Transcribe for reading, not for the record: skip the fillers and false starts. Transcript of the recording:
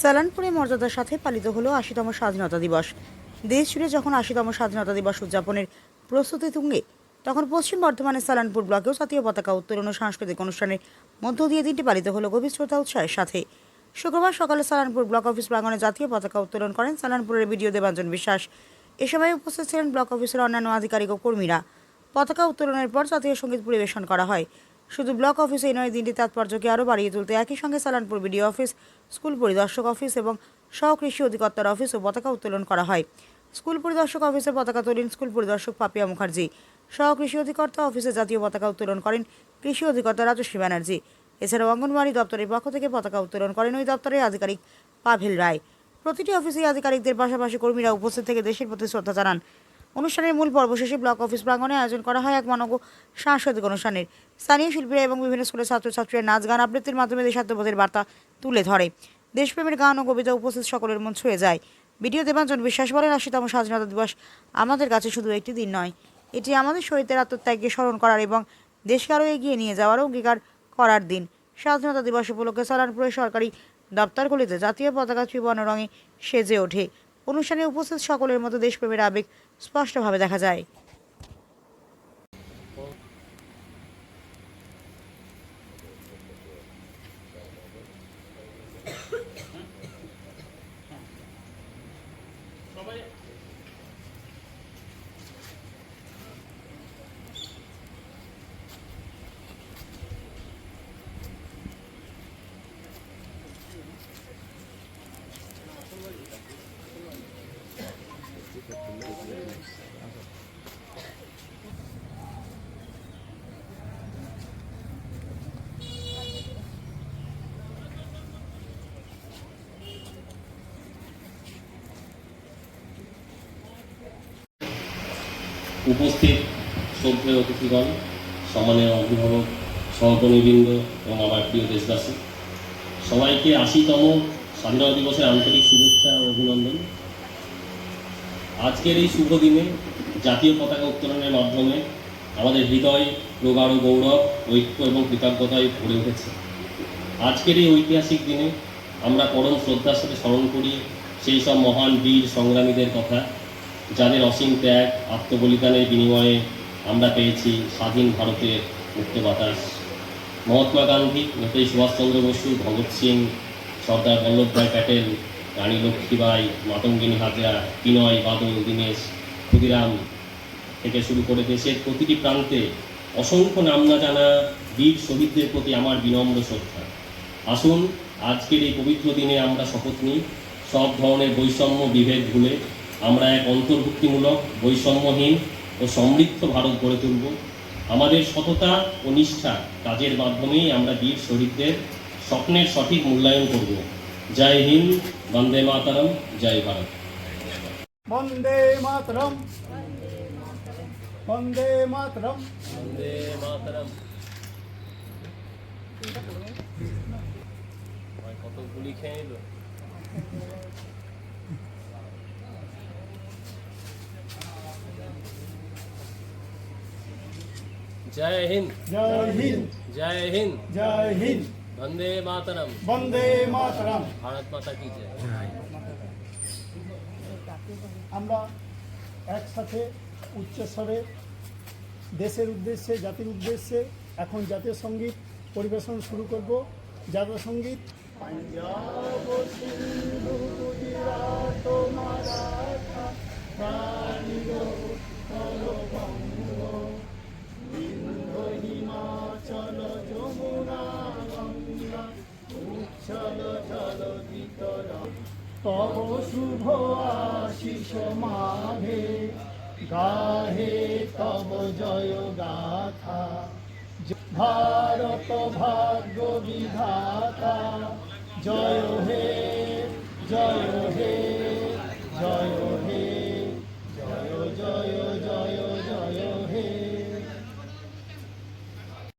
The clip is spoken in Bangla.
সালানপুরে মর্যাদার সাথে পালিত হলো ৮০তম স্বাধীনতা দিবস। দেশ জুড়ে যখন ৮০তম স্বাধীনতা দিবস উদযাপনের প্রস্তুতি তুঙ্গে, তখন পশ্চিম বর্ধমানের সালানপুর ব্লকেও জাতীয় পতাকা উত্তোলন ও সাংস্কৃতিক অনুষ্ঠানের মধ্য দিয়ে দিনটি পালিত হলো গভীর শ্রদ্ধা উৎসাহের সাথে। শুক্রবার সকালে সালানপুর ব্লক অফিস প্রাঙ্গণে জাতীয় পতাকা উত্তোলন করেন সালানপুরের বিডিও দেবাঞ্জন বিশ্বাস। এ সময় উপস্থিত ছিলেন ব্লক অফিসের অন্যান্য আধিকারিক ও কর্মীরা। পতাকা উত্তোলনের পর জাতীয় সঙ্গীত পরিবেশন করা হয়। শুধু ব্লক অফিসেই নয়, দিনটির তাৎপর্যকে আরও বাড়িয়ে তুলতে একই সঙ্গে সালানপুর বিডিও অফিস, স্কুল পরিদর্শক অফিস এবং সহকৃষি অধিকর্তার অফিসও পতাকা উত্তোলন করা হয়। স্কুল পরিদর্শক অফিসে পতাকা তোলেন স্কুল পরিদর্শক পাপিয়া মুখার্জি। সহকৃষি অধিকর্তা অফিসে জাতীয় পতাকা উত্তোলন করেন কৃষি অধিকর্তা রাজশ্রী ব্যানার্জি। এছাড়াও অঙ্গনওয়াড়ি দপ্তরের পক্ষ থেকে পতাকা উত্তোলন করেন ওই দপ্তরের আধিকারিক পাভেল রায়। প্রতিটি অফিসেই আধিকারিকদের পাশাপাশি কর্মীরা উপস্থিত থেকে দেশের প্রতি শ্রদ্ধা জানান। অনুষ্ঠানের মূল পর্ব শেষে ব্লক অফিস প্রাঙ্গণে আয়োজন করা হয় এক মানব সাংস্কৃতিক অনুষ্ঠানের। স্থানীয় শিল্পীরা এবং বিভিন্ন স্কুলের ছাত্রছাত্রীরা নাচ গান আবৃত্তির মাধ্যমে দেশাত্মবোধের বার্তা তুলে ধরে। দেশপ্রেমের গান ও কবিতা উপস্থিত সকলের মন ছুঁয়ে যায়। বিডিও দেবাঞ্জন বিশ্বাস বলেন, ৮০তম স্বাধীনতা দিবস আমাদের কাছে শুধু একটি দিন নয়, এটি আমাদের শহীদদের আত্মত্যাগকে স্মরণ করার এবং দেশকে আরও এগিয়ে নিয়ে যাওয়ার অঙ্গীকার করার দিন। স্বাধীনতা দিবস উপলক্ষে সালানপুরের সরকারি দপ্তরগুলিতে জাতীয় পতাকা ত্রিবর্ণ রঙে সেজে ওঠে। অনুষ্ঠানে উপস্থিত সকলের মধ্যে দেশপ্রেমের আবেগ স্পষ্টভাবে দেখা যায়। উপস্থিত শ্রদ্ধেয় অতিথিগণ, সম্মানীয় অভিভাবক, সহকর্মীবৃন্দ এবং আমার প্রিয় দেশবাসী, সবাইকে ৮০তম স্বাধীনতা দিবসের আন্তরিক শুভেচ্ছা ও অভিনন্দন। আজকের এই শুভ দিনে জাতীয় পতাকা উত্তোলনের মাধ্যমে আমাদের হৃদয় প্রগাঢ় গৌরব, ঐক্য এবং কৃতজ্ঞতায় ভরে উঠেছে। আজকের এই ঐতিহাসিক দিনে আমরা পরম শ্রদ্ধার সাথে স্মরণ করি সেই সব মহান বীর সংগ্রামীদের কথা, যাদের অসীম ত্যাগ, আত্মবলিদানের বিনিময়ে আমরা পেয়েছি স্বাধীন ভারতের মুক্ত বাতাস। মহাত্মা গান্ধী, নেতাজি সুভাষচন্দ্র বসু, ভগৎ সিং, সর্দার বল্লভভাই প্যাটেল, রানী লক্ষ্মীবাই, মাতঙ্গিনী হাজরা, বিনয় বাদল, দীনেশ ক্ষুদিরাম থেকে শুরু করে দেশের প্রতিটি প্রান্তে অসংখ্য নাম না জানা বীর শহীদদের প্রতি আমার বিনম্র শ্রদ্ধা। আসুন আজকের এই পবিত্র দিনে আমরা শপথ নিই, সব ধরনের বৈষম্য বিভেদ ভুলে আমরা এক অন্তর্ভুক্তিমূলক, বৈষম্যহীন ও সমৃদ্ধ ভারত গড়ে তুলব। আমাদের সততা ও নিষ্ঠা কাজের মাধ্যমেই আমরা বীর শহীদদের স্বপ্নের সঠিক মূল্যায়ন করব। জয় হিন্দ, বন্দে মাতরম, জয় ভারত। বন্দে মাতরম, বন্দে মাতরম, বন্দে মাতরম। কত গুলি খেয়ে নিল। জয় হিন্দ, জয় হিন্দ, জয় হিন্দ, জয় হিন্দ, বন্দে মাতরম, বন্দে মাতরম। ভারত মাতা কি জয়। আমরা একসাথে উচ্চস্বরে দেশের উদ্দেশ্যে, জাতির উদ্দেশ্যে এখন জাতীয় সঙ্গীত পরিবেশন শুরু করব। জাতীয় সঙ্গীত পাঞ্জাব, সিন্ধু, গুজরাট, মারাঠা, কালিঙ্গ, বঙ্গ, বিন্ধ্য, হিমাচল, যমুনা, গঙ্গা, উচ্ছল জলধিতরা, তব শুভ আশিস মাঘে গাহে তব জয় গাথা। ভারত ভাগ্য বিধাতা, জয় হে, জয় হে।